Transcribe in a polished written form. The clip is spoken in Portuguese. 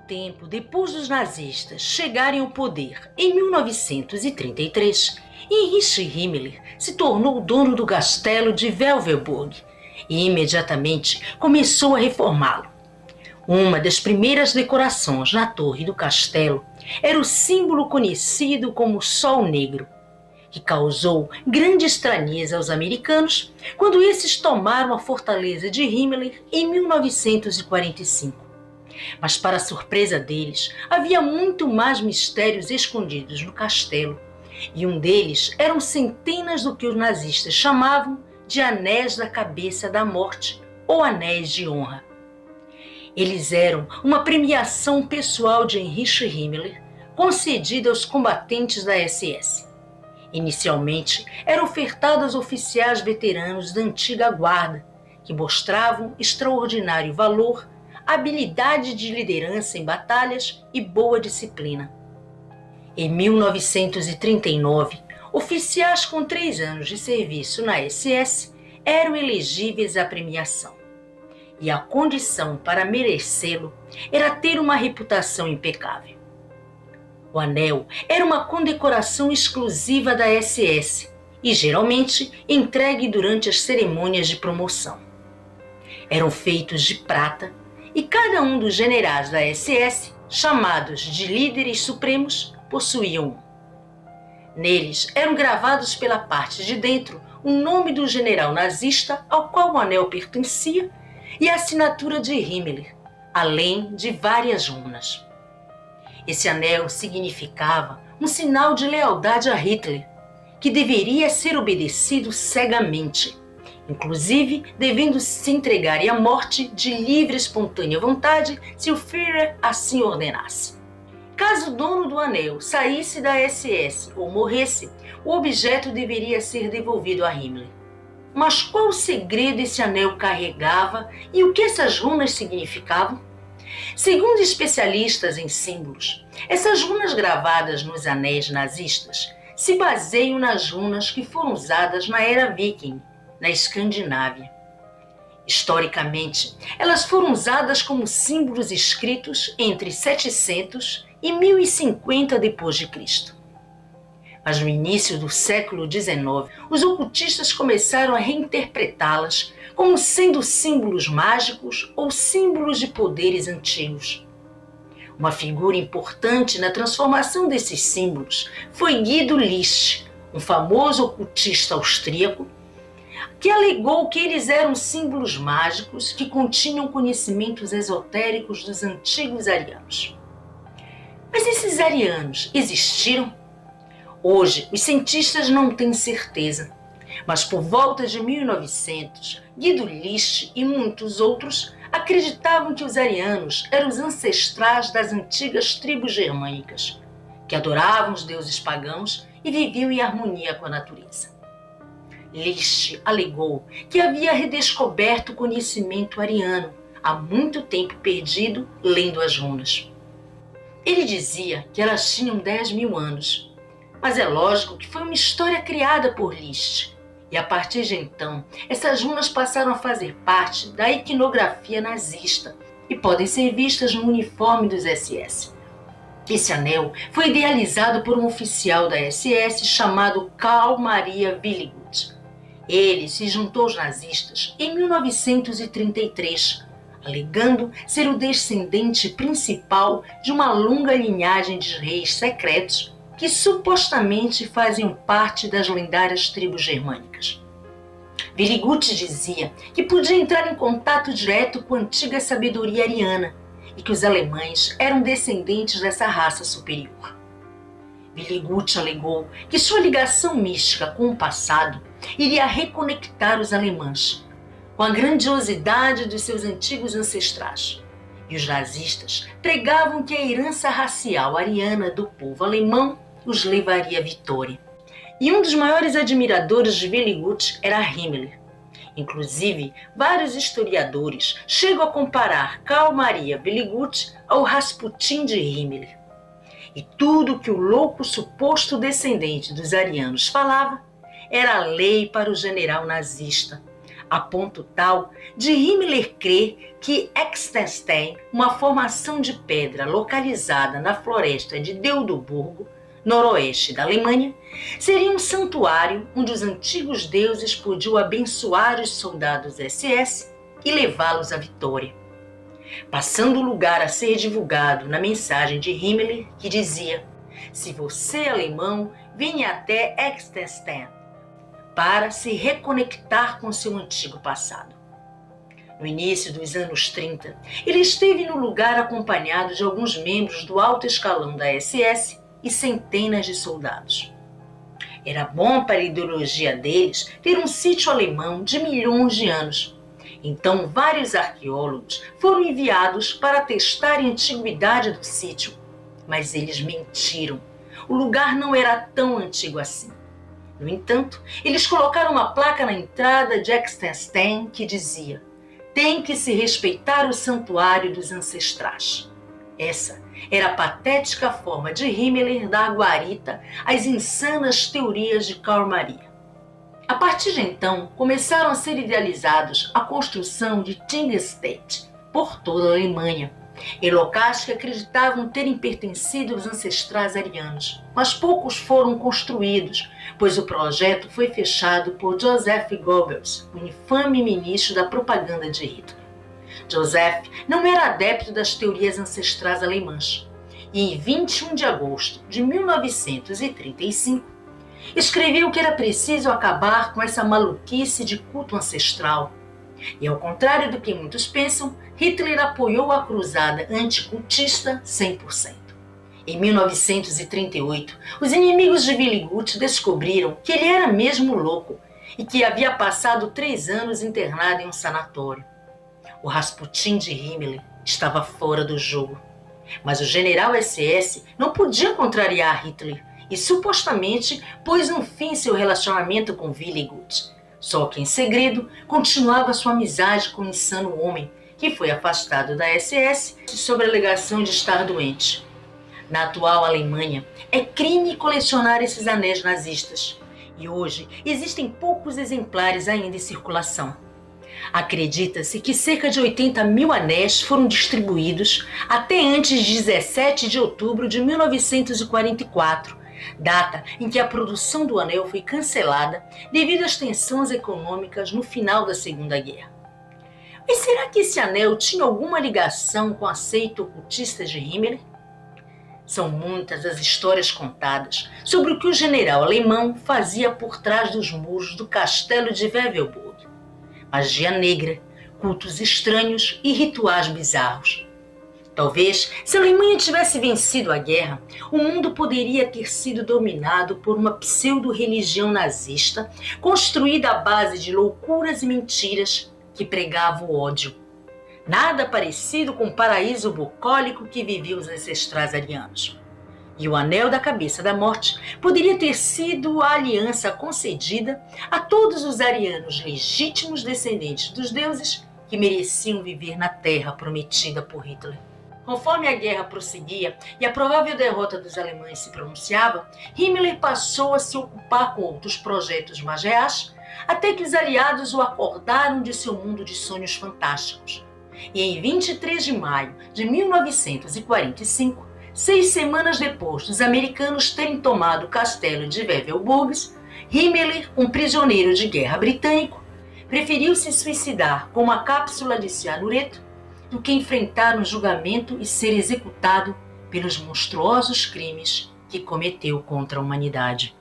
tempo depois dos nazistas chegarem ao poder, em 1933, Heinrich Himmler se tornou dono do castelo de Welverburg e imediatamente começou a reformá-lo. Uma das primeiras decorações na torre do castelo era o símbolo conhecido como Sol Negro, que causou grande estranheza aos americanos quando esses tomaram a fortaleza de Himmler em 1945. Mas, para a surpresa deles, havia muito mais mistérios escondidos no castelo, e um deles eram centenas do que os nazistas chamavam de anéis da cabeça da morte ou anéis de honra. Eles eram uma premiação pessoal de Heinrich Himmler concedida aos combatentes da SS. Inicialmente, era ofertado aos oficiais veteranos da antiga guarda, que mostravam extraordinário valor, habilidade de liderança em batalhas e boa disciplina. Em 1939, oficiais com 3 anos de serviço na SS eram elegíveis à premiação. E a condição para merecê-lo era ter uma reputação impecável. O anel era uma condecoração exclusiva da SS e geralmente entregue durante as cerimônias de promoção. Eram feitos de prata e cada um dos generais da SS, chamados de líderes supremos, possuía um. Neles eram gravados pela parte de dentro o nome do general nazista ao qual o anel pertencia e a assinatura de Himmler, além de várias runas. Esse anel significava um sinal de lealdade a Hitler, que deveria ser obedecido cegamente, inclusive devendo se entregar à morte de livre e espontânea vontade se o Führer assim ordenasse. Caso o dono do anel saísse da SS ou morresse, o objeto deveria ser devolvido a Himmler. Mas qual o segredo esse anel carregava e o que essas runas significavam? Segundo especialistas em símbolos, essas runas gravadas nos anéis nazistas se baseiam nas runas que foram usadas na era viking, na Escandinávia. Historicamente, elas foram usadas como símbolos escritos entre 700 e 1050 d.C. Mas no início do século XIX, os ocultistas começaram a reinterpretá-las como sendo símbolos mágicos ou símbolos de poderes antigos. Uma figura importante na transformação desses símbolos foi Guido List, um famoso ocultista austríaco, que alegou que eles eram símbolos mágicos que continham conhecimentos esotéricos dos antigos arianos. Mas esses arianos existiram? Hoje, os cientistas não têm certeza, mas por volta de 1900, Guido List e muitos outros acreditavam que os arianos eram os ancestrais das antigas tribos germânicas, que adoravam os deuses pagãos e viviam em harmonia com a natureza. List alegou que havia redescoberto o conhecimento ariano, há muito tempo perdido lendo as runas. Ele dizia que elas tinham 10.000 anos, mas é lógico que foi uma história criada por List. E a partir de então, essas runas passaram a fazer parte da iconografia nazista e podem ser vistas no uniforme dos SS. Esse anel foi idealizado por um oficial da SS chamado Karl Maria Willigut. Ele se juntou aos nazistas em 1933, alegando ser o descendente principal de uma longa linhagem de reis secretos que supostamente faziam parte das lendárias tribos germânicas. Willigut dizia que podia entrar em contato direto com a antiga sabedoria ariana e que os alemães eram descendentes dessa raça superior. Willigut alegou que sua ligação mística com o passado iria reconectar os alemães com a grandiosidade dos seus antigos ancestrais. E os nazistas pregavam que a herança racial ariana do povo alemão os levaria à vitória. E um dos maiores admiradores de Willigut era Himmler. Inclusive, vários historiadores chegam a comparar Karl Maria Willigut ao Rasputin de Himmler. E tudo que o louco suposto descendente dos arianos falava era a lei para o general nazista, a ponto tal de Himmler crer que Extenstein, uma formação de pedra localizada na floresta de Deudeburgo, noroeste da Alemanha, seria um santuário onde os antigos deuses podiam abençoar os soldados SS e levá-los à vitória, passando o lugar a ser divulgado na mensagem de Himmler que dizia: se você é alemão, venha até Extenstein para se reconectar com seu antigo passado. No início dos anos 30, ele esteve no lugar acompanhado de alguns membros do alto escalão da SS e centenas de soldados. Era bom para a ideologia deles ter um sítio alemão de milhões de anos. Então, vários arqueólogos foram enviados para testar a antiguidade do sítio, mas eles mentiram. O lugar não era tão antigo assim. No entanto, eles colocaram uma placa na entrada de Extenstein que dizia: tem que se respeitar o santuário dos ancestrais. Essa era a patética forma de Himmler dar guarita às insanas teorias de Karl Maria. A partir de então, começaram a ser idealizados a construção de Thingstätte por toda a Alemanha, em locais que acreditavam terem pertencido aos ancestrais arianos, mas poucos foram construídos, pois o projeto foi fechado por Joseph Goebbels, o infame ministro da propaganda de Hitler. Joseph não era adepto das teorias ancestrais alemãs, e em 21 de agosto de 1935, escreveu que era preciso acabar com essa maluquice de culto ancestral. E ao contrário do que muitos pensam, Hitler apoiou a cruzada anticultista 100%. Em 1938, os inimigos de Willy descobriram que ele era mesmo louco e que havia passado 3 anos internado em um sanatório. O Rasputin de Himmler estava fora do jogo. Mas o general SS não podia contrariar Hitler e supostamente pôs um fim em seu relacionamento com Willy. Só que em segredo continuava sua amizade com o insano homem que foi afastado da SS sob a alegação de estar doente. Na atual Alemanha, é crime colecionar esses anéis nazistas. E hoje existem poucos exemplares ainda em circulação. Acredita-se que cerca de 80 mil anéis foram distribuídos até antes de 17 de outubro de 1944, data em que a produção do anel foi cancelada devido às tensões econômicas no final da Segunda Guerra. Mas será que esse anel tinha alguma ligação com a seita ocultista de Himmler? São muitas as histórias contadas sobre o que o general alemão fazia por trás dos muros do castelo de Wewelburg. Magia negra, cultos estranhos e rituais bizarros. Talvez, se a Alemanha tivesse vencido a guerra, o mundo poderia ter sido dominado por uma pseudo-religião nazista construída à base de loucuras e mentiras que pregava o ódio. Nada parecido com o paraíso bucólico que viviam os ancestrais arianos. E o anel da cabeça da morte poderia ter sido a aliança concedida a todos os arianos legítimos descendentes dos deuses que mereciam viver na terra prometida por Hitler. Conforme a guerra prosseguia e a provável derrota dos alemães se pronunciava, Himmler passou a se ocupar com outros projetos magiás, até que os aliados o acordaram de seu mundo de sonhos fantásticos. E em 23 de maio de 1945, 6 semanas depois dos americanos terem tomado o castelo de Wewelburg, Himmler, um prisioneiro de guerra britânico, preferiu se suicidar com uma cápsula de cianureto do que enfrentar um julgamento e ser executado pelos monstruosos crimes que cometeu contra a humanidade.